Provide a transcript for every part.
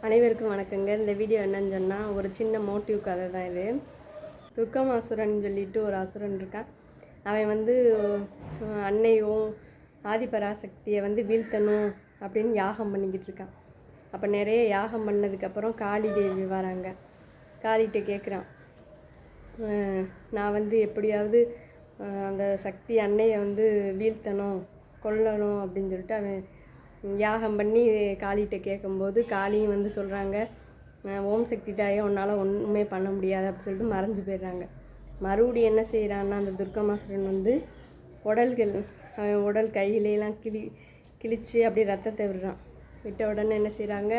அனைவருக்கும் வணக்கங்க. இந்த வீடியோ என்னன்னு சொன்னால் ஒரு சின்ன மோட்டிவ் கதை தான் இது. துர்க்கமாசுரன் சொல்லிட்டு ஒரு அசுரன் இருக்கான். அவன் அன்னையும் ஆதிபராசக்தியை வீழ்த்தணும் அப்படின்னு யாகம் பண்ணிக்கிட்டு இருக்கான். அப்போ நிறைய யாகம் பண்ணதுக்கப்புறம் காளி தேவி வராங்க. காளிகிட்ட கேட்குறான், நான் எப்படியாவது அந்த சக்தி அன்னையை வீழ்த்தணும், கொல்லணும் அப்படின்னு சொல்லிட்டு அவன் யாகம் பண்ணி காளிகிட்ட கேட்கும்போது காளியும் சொல்கிறாங்க, ஓம் சக்தி தாயை உன்னால் ஒன்றுமே பண்ண முடியாது அப்படின்னு சொல்லிட்டு மறைஞ்சு போயிடுறாங்க. மறுபடியும் என்ன செய்கிறான்னா, அந்த துர்க்கமாசுரன் அவன் உடல் கையிலெல்லாம் கிழித்து அப்படியே ரத்தத்தை விடுறான். விட்ட உடனே என்ன செய்கிறாங்க,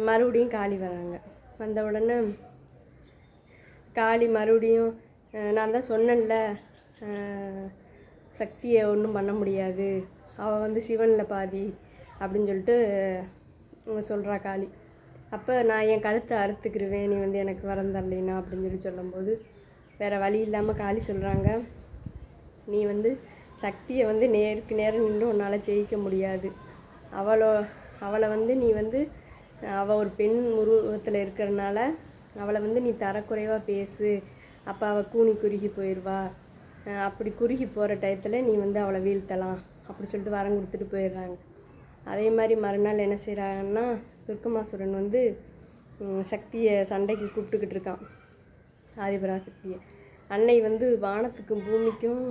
மறுபடியும் காளி வராங்க. வந்த உடனே காளி மறுபடியும், நான் தான் சொன்னேன்ல சக்தியை ஒன்றும் பண்ண முடியாது, அவள் சிவனில் பாதி அப்படின்னு சொல்லிட்டு சொல்கிறா காளி. அப்போ நான் என் கழுத்தை அறுத்துக்கிருவேன், நீ எனக்கு வரம் தரலைனா அப்படின்னு சொல்லும்போது வேறு வழி இல்லாமல் காளி சொல்கிறாங்க, நீ சக்தியை நேருக்கு நேரம் நின்று உன்னால் ஜெயிக்க முடியாது. அவளை நீ அவள் ஒரு பெண் உருவத்தில் இருக்கிறனால அவளை நீ தரக்குறைவாக பேசு, அப்போ அவள் கூனி குறுகி போயிடுவா. அப்படி குறுகி போகிற டயத்தில் நீ அவளை வீழ்த்தலாம் அப்படி சொல்லிட்டு வரம் கொடுத்துட்டு போயிடுறாங்க. அதே மாதிரி மறுநாள் என்ன செய்கிறாங்கன்னா, துர்க்கமாசுரன் சக்தியை சண்டைக்கு கூப்பிட்டுக்கிட்டு இருக்கான், ஆதிபராசக்தியை. அன்னை வானத்துக்கும் பூமிக்கும்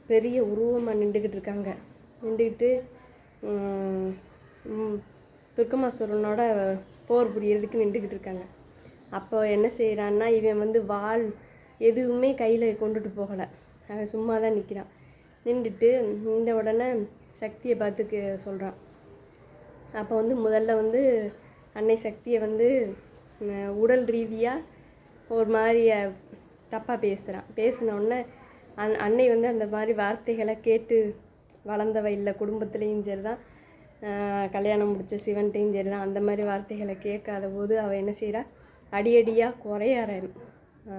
பெரிய உருவமாக நின்றுக்கிட்டு இருக்காங்க. நின்றுக்கிட்டு துர்க்கமாசுரனோட போர் புரியறதுக்கு நின்றுக்கிட்டு இருக்காங்க. அப்போ என்ன செய்கிறான்னா, இவன் வாள் எதுவுமே கையில் கொண்டுட்டு போகலை, அவன் சும்மா தான் நிற்கிறான். நின்றுட்டு இந்த உடனே சக்தியை பார்த்து சொல்கிறான். அப்போ முதல்ல அன்னை சக்தியை உடல் ரீதியாக ஒரு மாதிரி தப்பாக பேசினோடனே அன்னை அந்த மாதிரி வார்த்தைகளை கேட்டு வளர்ந்தவ இல்லை. குடும்பத்துலேயும் சரி தான், கல்யாணம் முடித்த சிவன்ட்டையும் சரி தான், அந்த மாதிரி வார்த்தைகளை கேட்காத போது அவள் என்ன செய்கிறா, அடியடியாக குறைய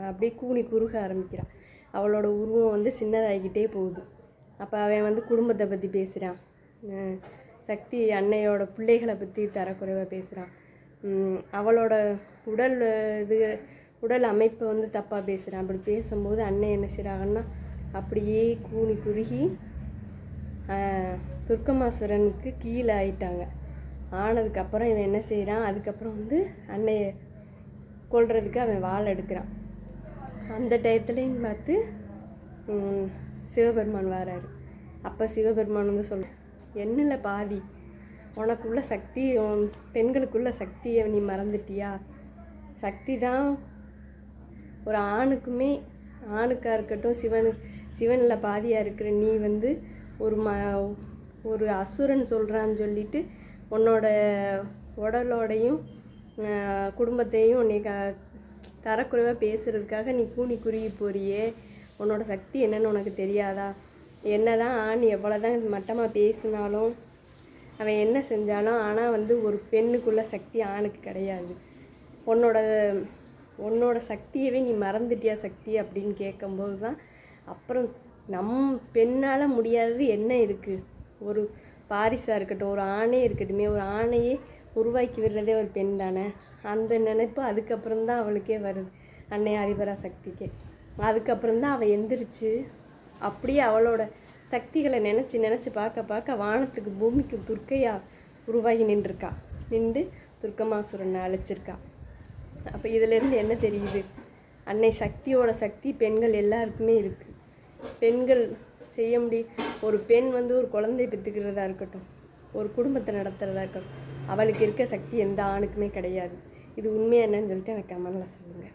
அப்படியே கூனி குறுக ஆரம்பிக்கிறாள். அவளோட உருவம் சின்னதாகிக்கிட்டே போகுது. அப்போ அவன் குடும்பத்தை பற்றி பேசுகிறான், சக்தி அன்னையோட பிள்ளைகளை பற்றி தரக்குறைவாக பேசுகிறான், அவளோட உடல் அமைப்பை தப்பாக பேசுகிறான். அப்படி பேசும்போது அன்னை என்ன செய்கிறாங்கன்னா, அப்படியே கூனி குறுகி துர்க்கமாசுரனுக்கு கீழே ஆயிட்டாங்க. ஆனதுக்கப்புறம் இவன் என்ன செய்கிறான், அதுக்கப்புறம் அன்னையை கொல்றதுக்கு அவன் வாள் எடுக்கிறான். அந்த டயத்துலையும் பார்த்து சிவபெருமான் வராரு. அப்போ சிவபெருமான் சொல்ல, என்னில் பாதி உனக்குள்ள சக்தி, பெண்களுக்குள்ள சக்தியை நீ மறந்துட்டியா? சக்தி தான் ஒரு ஆணுக்காக இருக்கட்டும், சிவனில் பாதியாக இருக்கிற நீ ஒரு அசுரன் சொல்கிறான்னு சொல்லிட்டு உன்னோட உடலோடையும் குடும்பத்தையும் நீ தரக்குறைவாக பேசுகிறதுக்காக நீ கூனி குறுகி போறியே, உன்னோட சக்தி என்னன்னு உனக்கு தெரியாதா? என்ன தான் ஆண் எவ்வளோ தான் மட்டமாக பேசினாலும் அவன் என்ன செஞ்சாலும், ஆனால் ஒரு பெண்ணுக்குள்ள சக்தி ஆணுக்கு கிடையாது. உன்னோட சக்தியவே நீ மறந்துட்டியா சக்தி அப்படின்னு கேட்கும்போது தான் அப்புறம் பெண்ணால் முடியாதது என்ன இருக்குது? ஒரு பாரிஸாக இருக்கட்டும், ஒரு ஆணே இருக்கட்டுமே, ஒரு ஆணையே உருவாக்கி விடுறதே ஒரு பெண் தானே. அந்த நினைப்பு அதுக்கப்புறம் தான் அவளுக்கே வருது, அன்னை ஆதிபராசக்திக்கே. அதுக்கப்புறம் தான் அவள் எந்திரிச்சு அப்படியே அவளோட சக்திகளை நினச்சி பார்க்க வானத்துக்கு பூமிக்கு துர்க்கையாக உருவாகி நின்று துர்க்கமாசுரனை அழைச்சிருக்கா. அப்போ இதிலேருந்து என்ன தெரியுது, அன்னை சக்தியோட சக்தி பெண்கள் எல்லாருக்குமே இருக்குது. பெண்கள் செய்ய முடியும். ஒரு பெண் ஒரு குழந்தை பெற்றுக்கிறதா இருக்கட்டும், ஒரு குடும்பத்தை நடத்துகிறதா இருக்கட்டும், அவளுக்கு இருக்க சக்தி எந்த ஆணுக்குமே கிடையாது. இது உண்மையாக என்னன்னு சொல்லிட்டு எனக்கு கமெண்ட்டில் சொல்லுங்கள்.